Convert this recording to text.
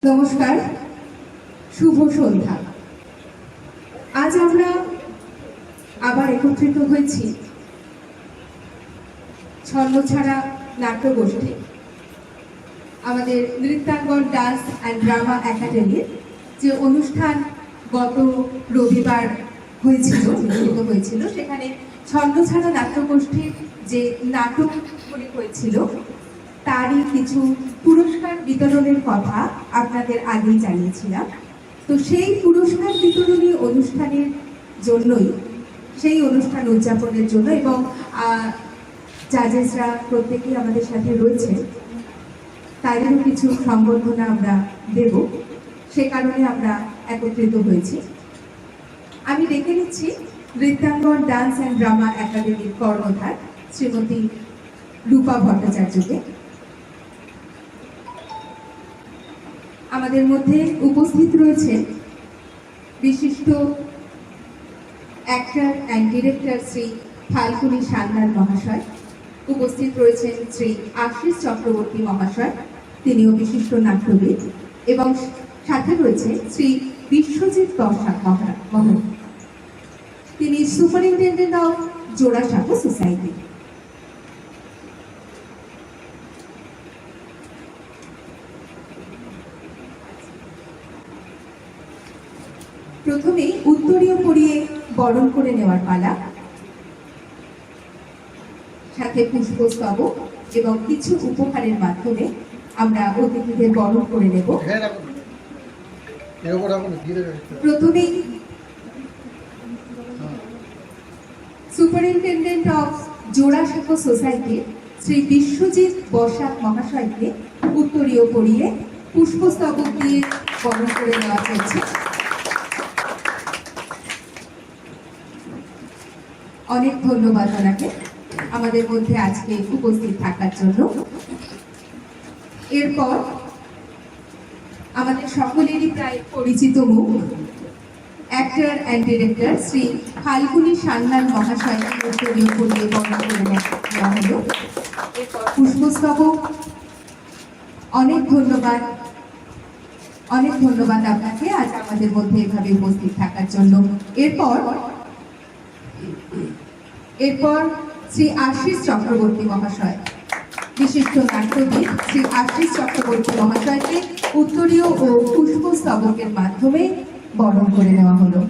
নমস্কার, শুভ সন্ধ্যা। আজ আমরা আবার একত্রিত হয়েছি ছন্নছাড়া নাট্যগোষ্ঠী, আমাদের নৃত্যাঙ্গন ডান্স অ্যান্ড ড্রামা একাডেমির যে অনুষ্ঠান গত রবিবার হয়েছিল, সেখানে ছন্নছাড়া নাট্যগোষ্ঠীর যে নাটকগুলি হয়েছিল তারই কিছু পুরস্কার বিতরণের কথা আপনাদের আগেই জানিয়েছিলাম। তো সেই পুরস্কার বিতরণী অনুষ্ঠানের জন্যই, সেই অনুষ্ঠান উদযাপনের জন্য এবং জাজেসরা প্রত্যেকেই আমাদের সাথে রয়েছে, তাদেরও কিছু সম্বর্ধনা আমরা দেব, সে কারণে আমরা একত্রিত হয়েছি। আমি ডেকে নিচ্ছি নৃত্যাঙ্গন ডান্স অ্যান্ড ড্রামা একাডেমির কর্ণধার শ্রীমতী রূপা ভট্টাচার্যকে। আমাদের মধ্যে উপস্থিত রয়েছে বিশিষ্ট actor and director Shri Falguni Sanyal মহাশয়, উপস্থিত রয়েছেন শ্রী আশিস চক্রবর্তী মহাশয়, তিনিও বিশিষ্ট নাট্যবিদ, এবং সাথে রয়েছে শ্রী বিশ্বজিৎ দর্শক মহোদয়, তিনি সুপারিনটেন্ডেন্ট অফ জোড়াসাঁকো সোসাইটি। প্রথমেই উত্তরীয় পরিয়ে বরণ করে নেওয়ার পালা, সাথে পুষ্পস্তবক এবং কিছু উপহারের মাধ্যমে আমরা অতিথিদের বরণ করে নেব। প্রথমেই superintendent of Jorasanko society Shri Biswajit Basak মহাশয়কে উত্তরীয় পরিয়ে পুষ্পস্তবক দিয়ে বরণ করে নেওয়া হয়েছে। অনেক ধন্যবাদ ওনাকে আমাদের মধ্যে আজকে উপস্থিত থাকার জন্য। এরপর আমাদের সকলেরই প্রায় পরিচিত মুখ, actor and director Shri Falguni Sanyal মহাশয়কে উত্তরীয় পরিয়ে বরণ করে নেওয়া হলো। এরপর পুষ্পস্তবক। অনেক ধন্যবাদ আপনাকে আজ আমাদের মধ্যে এভাবে উপস্থিত থাকার জন্য। এরপর শ্রী আশিস চক্রবর্তী মহাশয়, বিশিষ্ট নাট্যবিদ শ্রী আশিস চক্রবর্তী মহাশয়কে উত্তরীয় ও পুষ্পস্তবকের মাধ্যমে বরণ করে নেওয়া হলো।